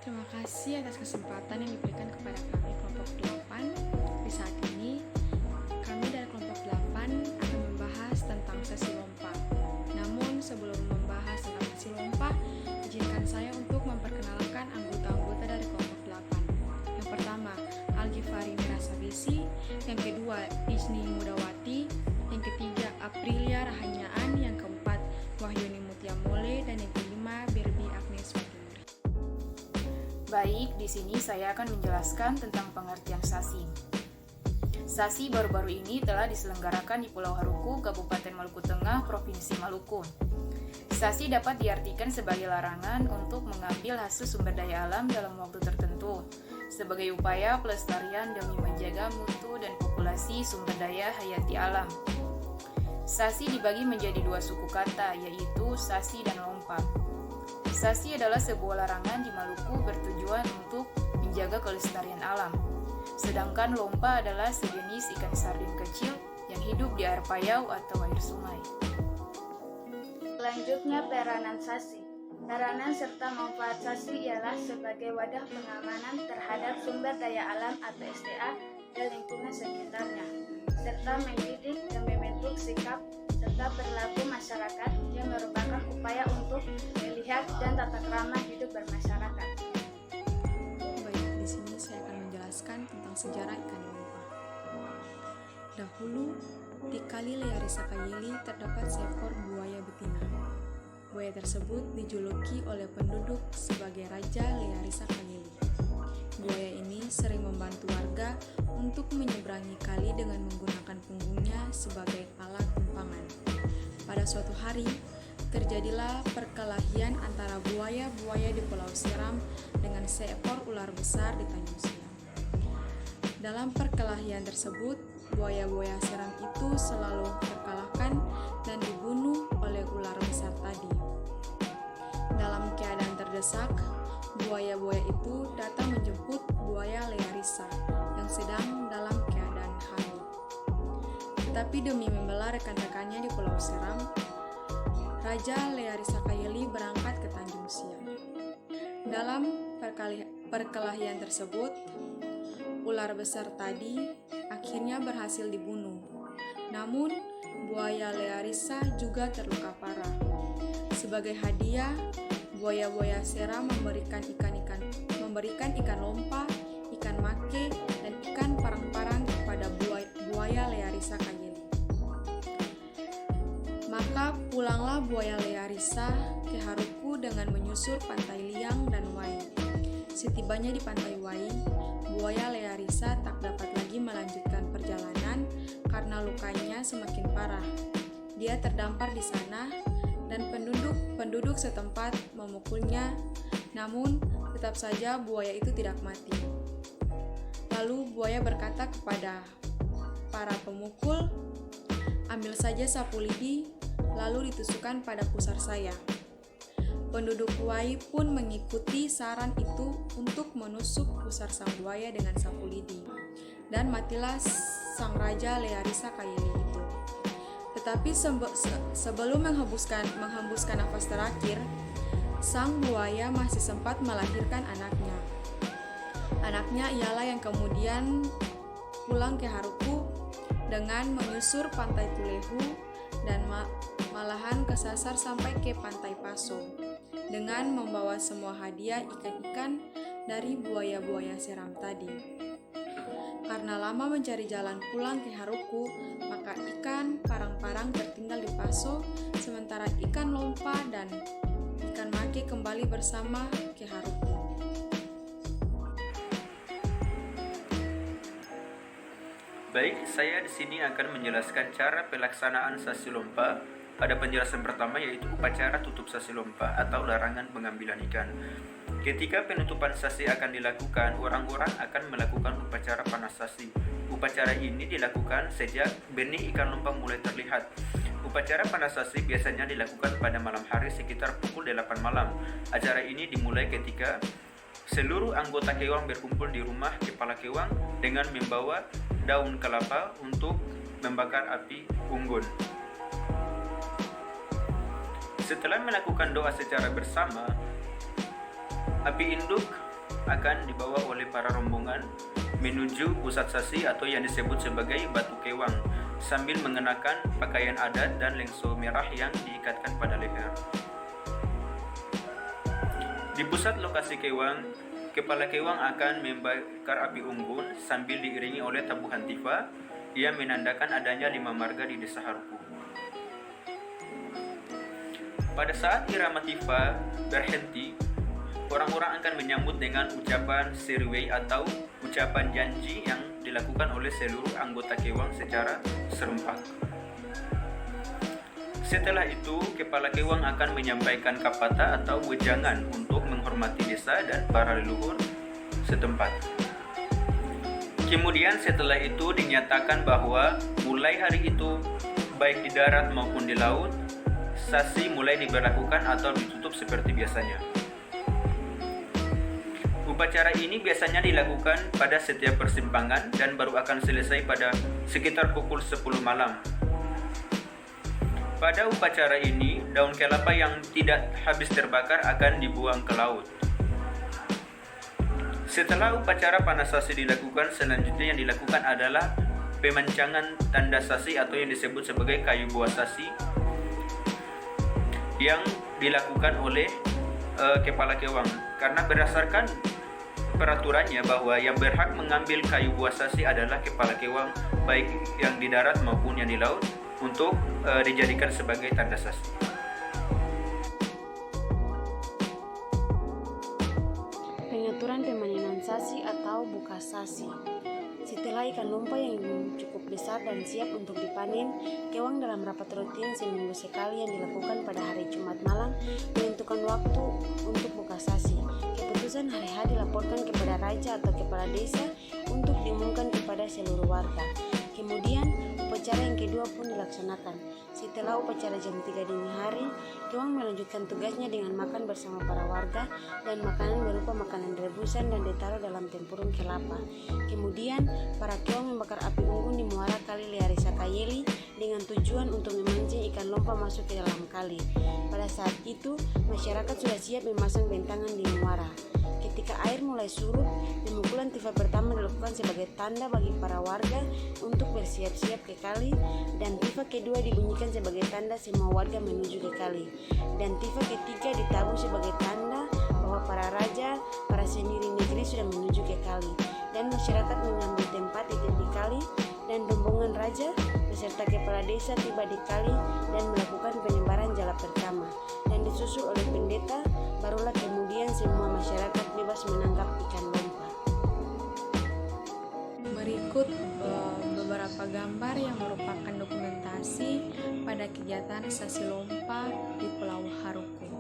Terima kasih atas kesempatan yang diberikan kepada kami kelompok 8. Di saat ini, kami dari kelompok 8 akan membahas tentang sesi lompa. Namun sebelum membahas tentang sesi lompa, izinkan saya untuk memperkenalkan anggota-anggota dari kelompok 8. Yang pertama, Algifari Mirasabisi. Yang kedua, Isni Mudawati. Yang ketiga, Aprilia Rahanyaan. Yang keempat, Wahyuni Mutiamole. Dan yang kelima, Berbi Agnes Fatimuri. Baik, di sini saya akan menjelaskan tentang pengertian sasi. Sasi baru-baru ini telah diselenggarakan di Pulau Haruku, Kabupaten Maluku Tengah, Provinsi Maluku. Sasi dapat diartikan sebagai larangan untuk mengambil hasil sumber daya alam dalam waktu tertentu, sebagai upaya pelestarian demi menjaga mutu dan populasi sumber daya hayati alam. Sasi dibagi menjadi dua suku kata, yaitu sasi dan lompa. Sasi adalah sebuah larangan di Maluku bertujuan untuk menjaga kelestarian alam. Sedangkan lompa adalah sejenis ikan sardin kecil yang hidup di air payau atau air sungai. Selanjutnya, peranan sasi. Peranan serta manfaat sasi ialah sebagai wadah pengamanan terhadap sumber daya alam atau SDA dan lingkungan sekitarnya, serta mendidik dan membentuk sikap serta perilaku masyarakat yang merupakan upaya untuk melihat dan tata krama hidup bermasyarakat. Baik, di sini saya akan menjelaskan tentang sejarah ikan lompa. Dahulu, di Kali Learisa Kayili terdapat seekor buaya betina. Buaya tersebut dijuluki oleh penduduk sebagai Raja Learisa Kayili. Buaya ini sering membantu warga untuk menyeberangi kali dengan menggunakan punggungnya sebagai alat tumpangan. Pada suatu hari, terjadilah perkelahian antara buaya-buaya di Pulau Siram dengan seekor ular besar di Tanjung Siam. Dalam perkelahian tersebut, buaya-buaya Siram itu selalu terkalahkan dan dibunuh oleh ular besar tadi. Dalam keadaan terdesak, buaya-buaya itu datang menjemput buaya Learisa yang sedang dalam keadaan hamil. Tetapi demi membela rekan-rekannya di Pulau Siram, Raja Learisa Kayili berangkat ke Tanjung Siam. Dalam perkelahian tersebut, ular besar tadi akhirnya berhasil dibunuh. Namun, buaya Learisa juga terluka parah. Sebagai hadiah, buaya-buaya Siram memberikan ikan lompa, ikan make, dan ikan parang-parang kepada buaya Learisa Kayili. Maka pulanglah buaya Learisa ke Haruku dengan menyusur pantai Liang dan Wai. Setibanya di pantai Wai, buaya Learisa tak dapat lagi melanjutkan perjalanan karena lukanya semakin parah. Dia terdampar di sana dan penduduk setempat memukulnya, namun tetap saja buaya itu tidak mati. Lalu buaya berkata kepada para pemukul, "Ambil saja sapu lidi, lalu ditusukkan pada pusar saya." Penduduk Wai pun mengikuti saran itu untuk menusuk pusar sang buaya dengan sapu lidi, dan matilah sang Raja Learisa Kayili itu. Tetapi sebelum menghembuskan nafas terakhir, sang buaya masih sempat melahirkan anaknya. Anaknya ialah yang kemudian pulang ke Haruku dengan menyusur pantai Tulehu dan malahan kesasar sampai ke pantai Paso dengan membawa semua hadiah ikan-ikan dari buaya-buaya Siram tadi. Karena lama mencari jalan pulang ke Haruku, maka ikan parang-parang tertinggal di Paso, sementara ikan lompa dan ikan make kembali bersama ke Haruku. Baik, saya di sini akan menjelaskan cara pelaksanaan sasi lompa. Pada penjelasan pertama yaitu upacara tutup sasi lompa atau larangan pengambilan ikan. Ketika penutupan sasi akan dilakukan, orang-orang akan melakukan upacara panas sasi. Upacara ini dilakukan sejak benih ikan lompa mulai terlihat. Upacara panas sasi biasanya dilakukan pada malam hari sekitar pukul 8 malam. Acara ini dimulai ketika seluruh anggota kewang berkumpul di rumah kepala kewang dengan membawa daun kelapa untuk membakar api unggun. Setelah melakukan doa secara bersama, api induk akan dibawa oleh para rombongan menuju pusat sasi atau yang disebut sebagai Batu Kewang sambil mengenakan pakaian adat dan lengso merah yang diikatkan pada leher. Di pusat lokasi Kewang, kepala Kewang akan membakar api unggun sambil diiringi oleh tabuhan tifa yang menandakan adanya 5 marga di desa Haruku. Pada saat irama tifa berhenti, orang-orang akan menyambut dengan ucapan serwei atau ucapan janji yang dilakukan oleh seluruh anggota Kewang secara serempak. Setelah itu, kepala Kewang akan menyampaikan kapata atau wejangan untuk menghormati desa dan para leluhur setempat. Kemudian setelah itu dinyatakan bahwa mulai hari itu, baik di darat maupun di laut, sasi mulai diberlakukan atau ditutup seperti biasanya. Upacara ini biasanya dilakukan pada setiap persimpangan dan baru akan selesai pada sekitar pukul 10 malam. Pada upacara ini, daun kelapa yang tidak habis terbakar akan dibuang ke laut. Setelah upacara panas sasi dilakukan, selanjutnya yang dilakukan adalah pemancangan tanda sasi atau yang disebut sebagai kayu buah sasi yang dilakukan oleh kepala Kewang, karena berdasarkan peraturannya bahwa yang berhak mengambil kayu buah sasi adalah kepala Kewang, baik yang di darat maupun yang di laut, untuk dijadikan sebagai tanda sasi. Pengaturan pemanenan sasi atau buka sasi. Setelah ikan lompa yang cukup besar dan siap untuk dipanen, Kewang dalam rapat rutin seminggu sekali yang dilakukan pada hari Jumat malam menentukan waktu untuk buka sasi. Keputusan hari H dilaporkan kepada raja atau kepala desa untuk diumumkan kepada seluruh warga. Kemudian upacara yang kedua pun dilaksanakan. Setelah upacara jam 3 dini hari, Kewang melanjutkan tugasnya dengan makan bersama para warga dan makanan berupa makanan rebusan dan ditaruh dalam tempurung kelapa. Kemudian, para Kewang membakar api unggun di muara kali Learisa Kayeli dengan tujuan untuk memancing ikan lompa masuk ke dalam kali. Pada saat itu, masyarakat sudah siap memasang bentangan di muara. Ketika air mulai surut, pemukulan tifa pertama dilakukan sebagai tanda bagi para warga untuk bersiap-siap ke kali, dan tifa kedua dibunyikan sebagai tanda semua warga menuju ke kali, dan tifa ketiga ditabuh sebagai tanda bahwa para raja, para sendiri negeri sudah menuju ke kali, dan masyarakat mengambil tempat di tepi kali, dan rombongan raja beserta kepala desa tiba di kali dan melakukan penyebaran jala pertama, dan disusul oleh pendeta. Barulah kemudian semua masyarakat bebas menangkap ikan lompa. Berikut beberapa gambar yang merupakan dokumentasi pada kegiatan sasi lompa di Pulau Haruku.